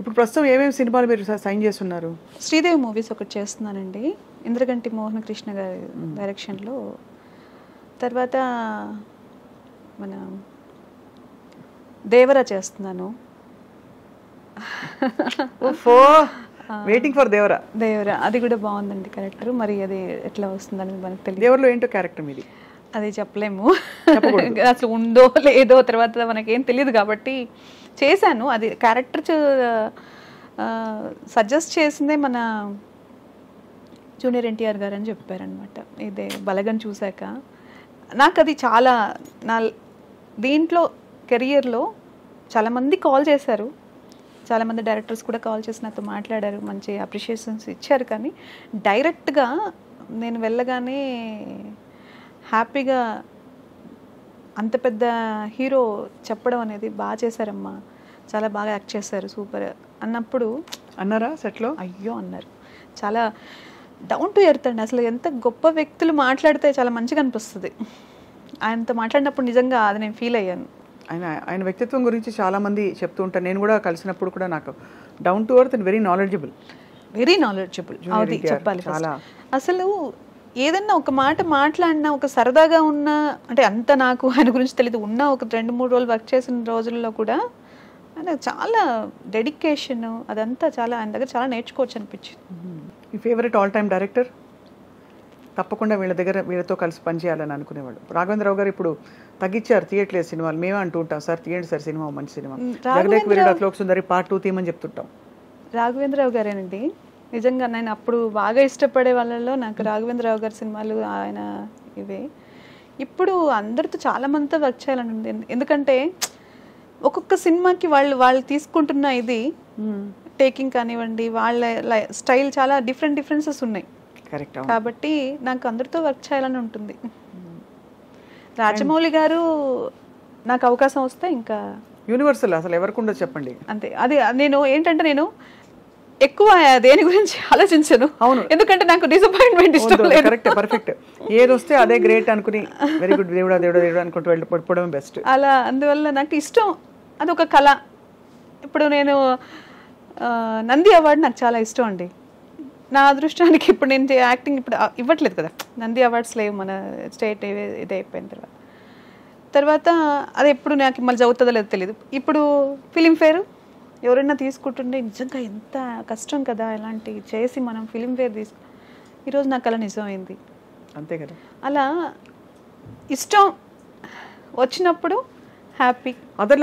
ఇప్పుడు ప్రస్తుతం ఏమేమి సినిమాలు మీరు సైన్ చేస్తున్నారు? శ్రీదేవి మూవీస్ ఒకటి చేస్తున్నానండి, ఇంద్రగంటి మోహన కృష్ణ గారి డైరెక్షన్లో. తర్వాత మన దేవరా చేస్తున్నాను. Waiting for Devara. దేవరా అది కూడా బాగుందండి క్యారెక్టర్. మరి అది ఎట్లా వస్తుందని మనకు తెలియదు. దేవరలో ఏంటో క్యారెక్టర్ మీది? అది చెప్పలేము, అసలు ఉందో లేదో తర్వాత మనకేం తెలియదు కాబట్టి చేశాను. అది క్యారెక్టర్ సజెస్ట్ చేసిందే మన జూనియర్ ఎన్టీఆర్ గారు అని చెప్పారనమాట. ఇదే బలగన్ చూశాక నాకు అది చాలా దీంట్లో కెరియర్లో చాలామంది కాల్ చేశారు, చాలామంది డైరెక్టర్స్ కూడా కాల్ చేసి నాతో మాట్లాడారు, మంచి అప్రిషియేషన్స్ ఇచ్చారు. కానీ డైరెక్ట్గా నేను వెళ్ళగానే హ్యాపీగా అంత పెద్ద హీరో చెప్పడం అనేది బాగా చేశారమ్మా, చాలా బాగా యాక్ట్ చేశారు, సూపర్ అన్నప్పుడు అన్నారా సెట్లో? అయ్యో అన్నారు. చాలా డౌన్ టు ఎర్త్ అండి. అసలు ఎంత గొప్ప వ్యక్తులు మాట్లాడితే చాలా మంచిగా అనిపిస్తుంది. ఆయనతో మాట్లాడినప్పుడు నిజంగా అది నేను ఫీల్ అయ్యాను. ఆయన వ్యక్తిత్వం గురించి చాలామంది చెప్తూ ఉంటాను. నేను కూడా కలిసినప్పుడు కూడా నాకు down to earth and very knowledgeable అది చెప్పాలి. అసలు ఏదన్నా ఒక మాట మాట్లాడినా, ఒక సరదాగా ఉన్నా, అంటే అంత నాకు ఆయన గురించి తెలియదు, ఉన్నా ఒక 2-3 రోజులు వర్క్ చేసిన రోజుల్లో కూడా ఆయన చాలా డెడికేషన్ అదంతా చాలా ఆయన దగ్గర చాలా నేర్చుకోవచ్చు అనిపించింది. మీ ఫేవరెట్ ఆల్ టైమ్ డైరెక్టర్? తప్పకుండా వీళ్ళతో కలిసి పనిచేయాలని అనుకునేవాడు. రాఘవేంద్రరావు గారు ఇప్పుడు తగ్గించారు, తీయట్లేదు సినిమాలు. మేమే అంటూ ఉంటాం, సార్ తీయండి సార్ సినిమా, మంచి సినిమా. జగదేక్ వీరుడు అతిలోక సుందరి పార్ట్ 2 తీయమని చెప్తుంటాం. రాఘవేంద్రరావు గారేనండి నిజంగా. నేను అప్పుడు బాగా ఇష్టపడే వాళ్ళలో నాకు రాఘవేంద్రరావు గారి సినిమాలు ఆయన ఇవే. ఇప్పుడు అందరితో చాలా మందితో వర్క్ చేయాలని ఉంది. ఎందుకంటే ఒక్కొక్క సినిమాకి వాళ్ళు తీసుకుంటున్న ఇది టేకింగ్ కానివ్వండి, వాళ్ళ స్టైల్ చాలా డిఫరెన్సెస్ ఉన్నాయి కాబట్టి నాకు అందరితో వర్క్ చేయాలని ఉంటుంది. రాజమౌళి గారు నాకు అవకాశం వస్తే ఇంకా యూనివర్సల్ అసలు ఎవరికి ఉండదు చెప్పండి. అంతే. అది నేను ఏంటంటే నేను ఎక్కువ దేని గురించి ఆలోచించను. అవును, ఎందుకంటే నాకు డిసప్పాయింట్మెంట్ ఇష్టం లేదు. Correct, perfect. ఏది వస్తే అదే గ్రేట్ అనుకుని వెరీ గుడ్ దేవుడా దేవుడా దేవుడా అనుకుంటూ వెళ్ళిపోవడం బెస్ట్. అలా అందువల్ల నాకు ఇష్టం, అది ఒక కళ. ఇప్పుడు నేను నంది అవార్డు నాకు చాలా ఇష్టం అండి. నా అదృష్టానికి ఇప్పుడు నేను యాక్టింగ్ ఇప్పుడు ఇవ్వట్లేదు కదా, నంది అవార్డ్స్ లేవు మన స్టేట్ ఇది అయిపోయిన తర్వాత అది ఎప్పుడు నాకు మళ్ళీ చదువుతుందో లేదో తెలియదు. ఇప్పుడు ఫిలింఫేర్ ఎవరైనా తీసుకుంటుంటే నిజంగా ఎంత కష్టం కదా ఇలాంటివి చేసి మనం ఫిలింఫేర్ ఈరోజు నాకు అలా నిజమైంది. అంతే కదా, అలా ఇష్టం వచ్చినప్పుడు హ్యాపీ. అదర్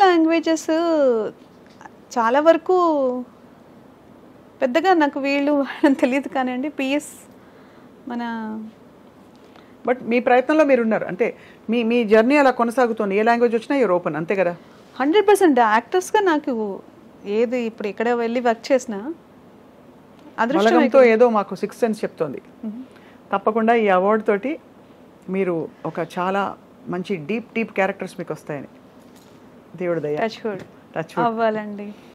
లాంగ్వేజెస్ చాలా వరకు పెద్దగా నాకు వీళ్ళు తెలియదు కానివ్వండి. పిఎస్ మన బట్ మీ ప్రయత్నంలో మీరు ఉన్నారు అంటే మీ జర్నీ అలా కొనసాగుతుంది. ఏ లాంగ్వేజ్ వచ్చినా యూర్ ఓపెన్, అంతే కదా? 100% యాక్టర్స్గా నాకు ఏది ఇప్పుడు ఎక్కడ వెళ్ళి వర్క్ చేసినా అదృష్టంతో ఏదో మాకు 6th సెన్స్ చెప్తోంది. తప్పకుండా ఈ అవార్డు తోటి మీరు ఒక చాలా మంచి డీప్ క్యారెక్టర్స్ మీకు వస్తాయని దేవుడి దయ. టచ్ వుడ్ అవ్వాలండి.